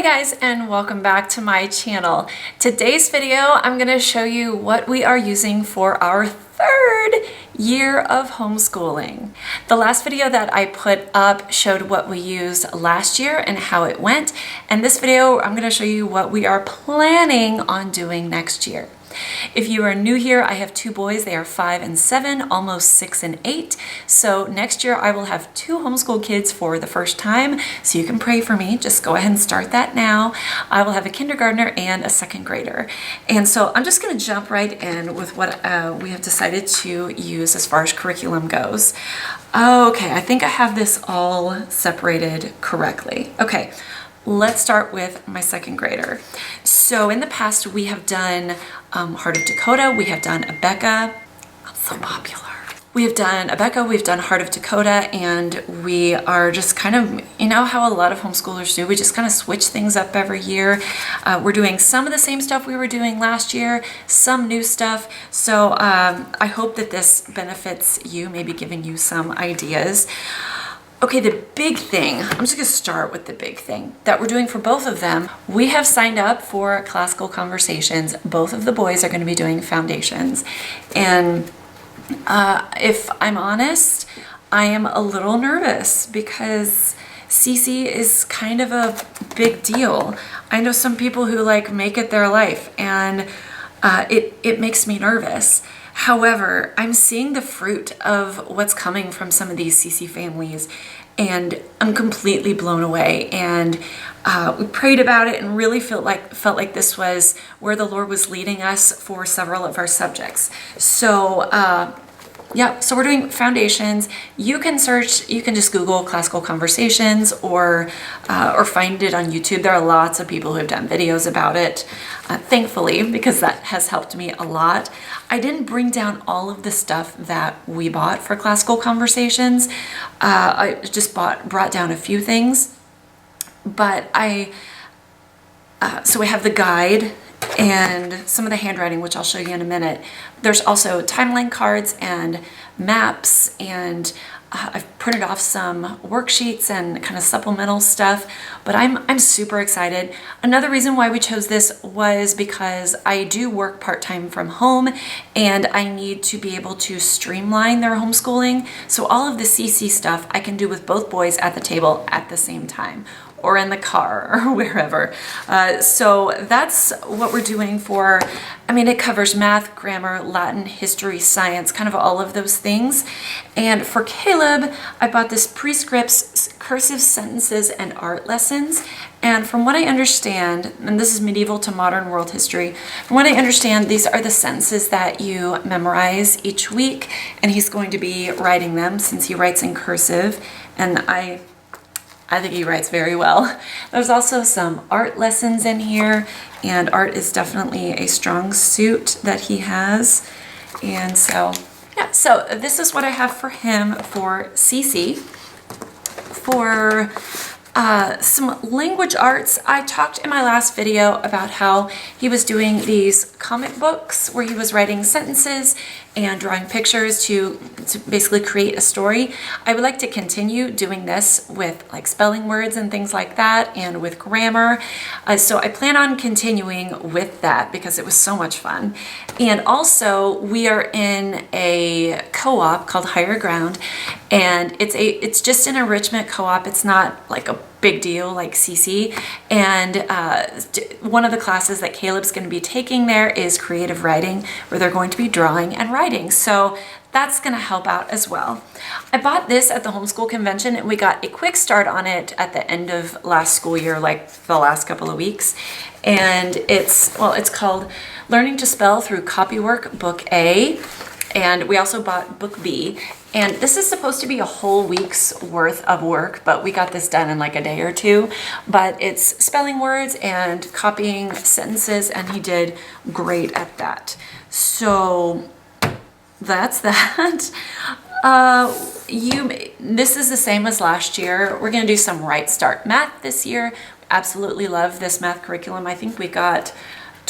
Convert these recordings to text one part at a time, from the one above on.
Hi guys, and welcome back to my channel. Today's video, I'm going to show you what we are using for our third year of homeschooling. The last video that I put up showed what we used last year and how it went. And this video, I'm going to show you what we are planning on doing next year. If you are new here, I have two boys. They are 5 and 7, almost 6 and 8. So next year I will have 2 homeschool kids for the first time. So you can pray for me. Just go ahead and start that now. I will have a kindergartner and a 2nd grader. And so I'm just going to jump right in with what we have decided to use as far as curriculum goes. Okay, I think I have this all separated correctly. Okay. Let's start with my 2nd grader. So in the past, we have done Heart of Dakota, we have done Abeka, so popular. We have done Abeka, we've done Heart of Dakota, and we are just kind of, you know how a lot of homeschoolers do, we just kind of switch things up every year. We're doing some of the same stuff we were doing last year, some new stuff. So I hope that this benefits you, maybe giving you some ideas. Okay, the big thing, I'm just gonna start with the big thing that we're doing for both of them. We have signed up for classical conversations. Both of the boys are gonna be doing foundations. And if I'm honest, I am a little nervous because CC is kind of a big deal. I know some people who like make it their life, and it makes me nervous. However, I'm seeing the fruit of what's coming from some of these CC families, and I'm completely blown away. And we prayed about it and really felt like this was where the Lord was leading us for several of our subjects. So yeah, so we're doing foundations. You can search, you can just Google classical conversations or find it on YouTube. There are lots of people who have done videos about it, thankfully, because that has helped me a lot. I didn't bring down all of the stuff that we bought for classical conversations. I just brought down a few things, but so we have the guide and some of the handwriting, which I'll show you in a minute. There's also timeline cards and maps, and I've printed off some worksheets and kind of supplemental stuff, but I'm super excited. Another reason why we chose this was because I do work part-time from home, and I need to be able to streamline their homeschooling. So all of the CC stuff I can do with both boys at the table at the same time, or in the car, or wherever. So that's what we're doing for, I mean, it covers math, grammar, Latin, history, science, kind of all of those things. And for Caleb, I bought this Prescripts, Cursive Sentences, and Art Lessons. And from what I understand, and this is medieval to modern world history, from what I understand, these are the sentences that you memorize each week, and he's going to be writing them since he writes in cursive, and I think he writes very well. There's also some art lessons in here, and art is definitely a strong suit that he has. And so, yeah, so this is what I have for him for CC. For some language arts, I talked in my last video about how he was doing these comic books where he was writing sentences and drawing pictures to basically create a story. I would like to continue doing this with like spelling words and things like that, and with grammar. So I plan on continuing with that because it was so much fun. And also we are in a co-op called Higher Ground, and it's just an enrichment co-op. It's not like a big deal like CC. And one of the classes that Caleb's going to be taking there is creative writing, where they're going to be drawing and writing. So that's going to help out as well. I bought this at the homeschool convention, and we got a quick start on it at the end of last school year, like the last couple of weeks. And it's called Learning to Spell Through Copywork Book A. And we also bought Book B. And this is supposed to be a whole week's worth of work, but we got this done in like a day or two. But it's spelling words and copying sentences, and he did great at that. So that's that. This is the same as last year. We're going to do some Right Start math this year. Absolutely love this math curriculum. I think we got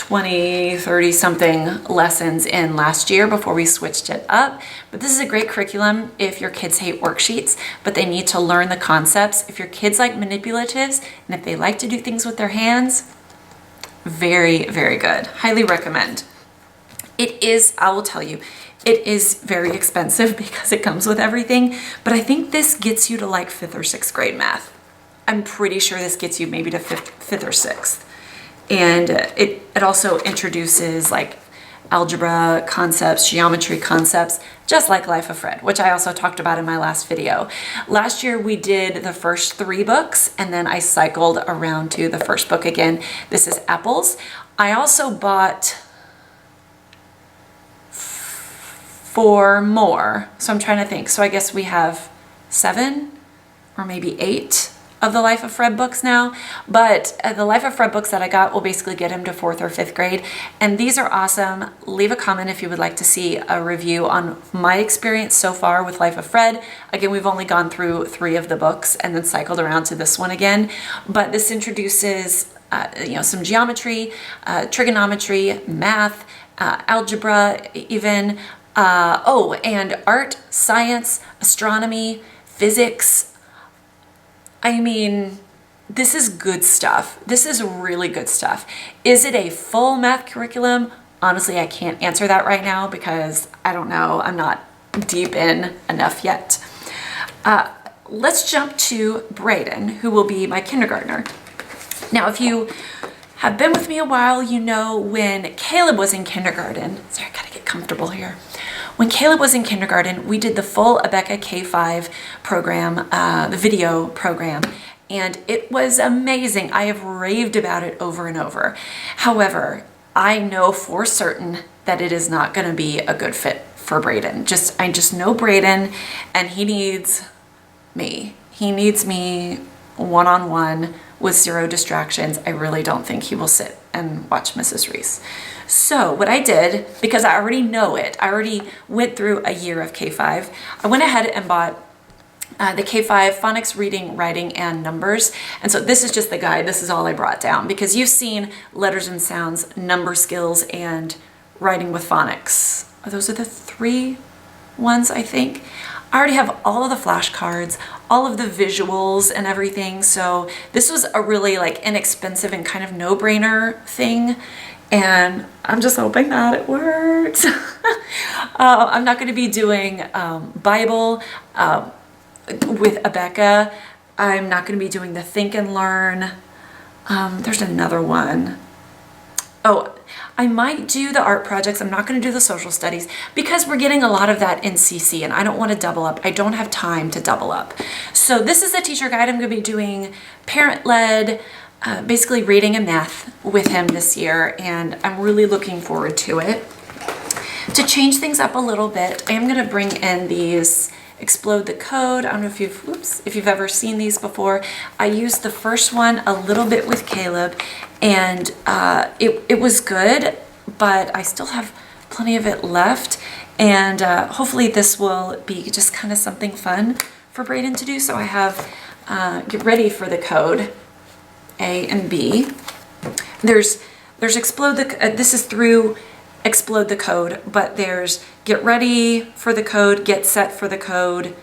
20, 30 something lessons in last year before we switched it up. But this is a great curriculum if your kids hate worksheets, but they need to learn the concepts. If your kids like manipulatives and if they like to do things with their hands, very, very good. Highly recommend. It is, I will tell you, it is very expensive because it comes with everything, but I think this gets you to like 5th or 6th grade math. I'm pretty sure this gets you maybe to 5th or 6th. And it also introduces like algebra concepts, geometry concepts, just like Life of Fred, which I also talked about in my last video. Last year we did the first 3 books and then I cycled around to the first book again. This is Apples. I also bought 4 more, so I'm trying to think. So I guess we have 7 or maybe 8 of the Life of Fred books now, but the Life of Fred books that I got will basically get him to 4th or 5th grade, and these are awesome. Leave a comment if you would like to see a review on my experience so far with Life of Fred. Again, we've only gone through 3 of the books and then cycled around to this one again, but this introduces some geometry, trigonometry, math, algebra even, and art, science, astronomy, physics. I mean, this is good stuff. This is really good stuff. Is it a full math curriculum? Honestly, I can't answer that right now because I don't know. I'm not deep in enough yet. Let's jump to Brayden, who will be my kindergartner. Now, if you have been with me a while, you know when Caleb was in kindergarten. Sorry, I gotta get comfortable here. When Caleb was in kindergarten, we did the full Abeka K5 program, the video program, and it was amazing. I have raved about it over and over. However, I know for certain that it is not going to be a good fit for Brayden. I just know Brayden, and he needs me. He needs me one-on-one with 0 distractions. I really don't think he will sit and watch Mrs. Reese. So what I did, because I already know it, I already went through a year of K5, I went ahead and bought the K5 phonics, reading, writing, and numbers. And so this is just the guide. This is all I brought down because you've seen letters and sounds, number skills, and writing with phonics. Those are the 3 ones, I think. I already have all of the flashcards, all of the visuals and everything. So this was a really like inexpensive and kind of no-brainer thing. And I'm just hoping that it works. I'm not going to be doing Bible with Abeka. I'm not going to be doing the Think and Learn. There's another one. Oh, I might do the art projects. I'm not going to do the social studies because we're getting a lot of that in CC and I don't want to double up. I don't have time to double up. So this is the teacher guide. I'm going to be doing parent-led, basically reading and math with him this year, and I'm really looking forward to it. To change things up a little bit, I am going to bring in these Explode the Code. I don't know if you've ever seen these before. I used the first one a little bit with Caleb, and it was good, but I still have plenty of it left, and hopefully this will be just kind of something fun for Brayden to do. So I have get ready for the code. A and B. There's Explode the, this is through Explode the Code, but there's Get Ready for the Code, Get Set for the Code,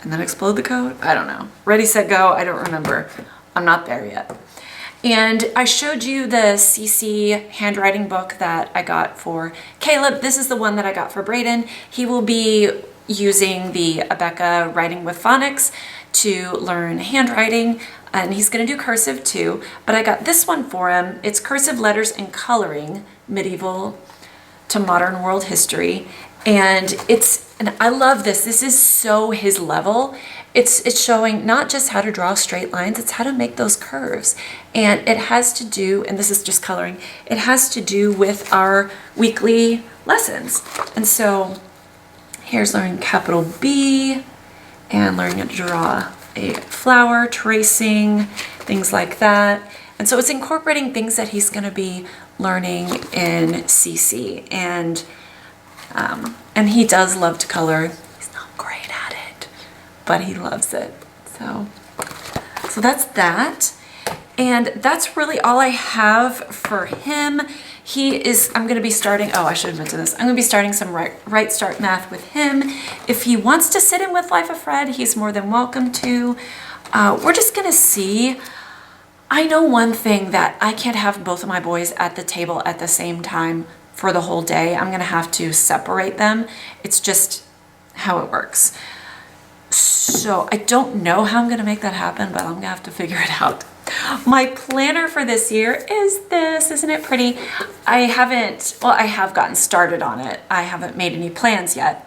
and then Explode the Code? I don't know. Ready, Set, Go, I don't remember. I'm not there yet. And I showed you the CC handwriting book that I got for Caleb. This is the one that I got for Brayden. He will be using the Abeka Writing with Phonics to learn handwriting, and he's going to do cursive too, but I got this one for him. It's cursive letters and coloring, medieval to modern world history, and I love this. This is so his level. It's showing not just how to draw straight lines, it's how to make those curves, and it has to do, and this is just coloring, it has to do with our weekly lessons. And so here's learning capital B and learning to draw a flower, tracing, things like that. And so it's incorporating things that he's going to be learning in CC, and he does love to color. He's not great at it, but he loves it. So that's that. And that's really all I have for him. I'm going to be starting, oh, I should have mentioned this. I'm going to be starting some Right Start Math with him. If he wants to sit in with Life of Fred, he's more than welcome to. We're just going to see. I know one thing, that I can't have both of my boys at the table at the same time for the whole day. I'm going to have to separate them. It's just how it works. So I don't know how I'm going to make that happen, but I'm going to have to figure it out. My planner for this year is this. Isn't it pretty? I have gotten started on it. I haven't made any plans yet.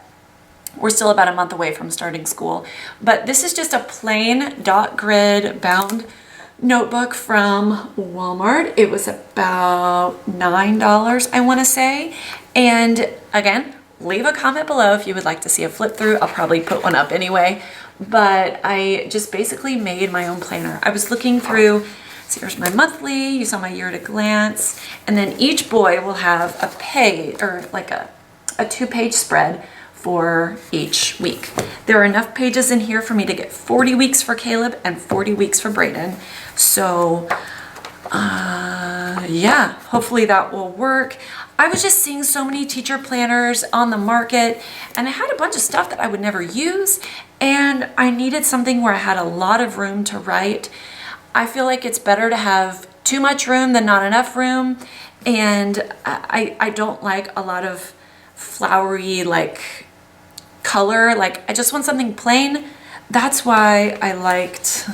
We're still about a month away from starting school, but this is just a plain dot grid bound notebook from Walmart. It was about $9, I want to say. And again, leave a comment below if you would like to see a flip through. I'll probably put one up anyway. But I just basically made my own planner. I was looking through, so here's my monthly, you saw my year at a glance, and then each boy will have a page, or like a 2-page spread for each week. There are enough pages in here for me to get 40 weeks for Caleb and 40 weeks for Brayden. So yeah, hopefully that will work. I was just seeing so many teacher planners on the market, and I had a bunch of stuff that I would never use, and I needed something where I had a lot of room to write. I feel like it's better to have too much room than not enough room, and I don't like a lot of flowery like color. Like, I just want something plain. That's why I liked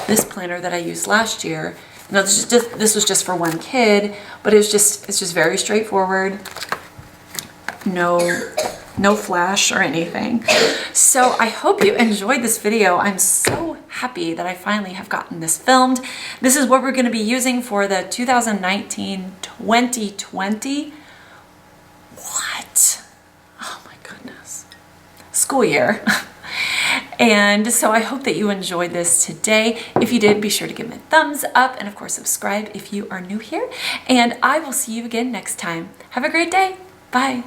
this planner that I used last year. No, this was just for one kid, but it's just very straightforward. No flash or anything. So I hope you enjoyed this video. I'm so happy that I finally have gotten this filmed. This is what we're going to be using for the 2019-2020. What? Oh my goodness. School year. And so I hope that you enjoyed this today. If you did, be sure to give me a thumbs up, and of course subscribe if you are new here. And I will see you again next time. Have a great day. Bye.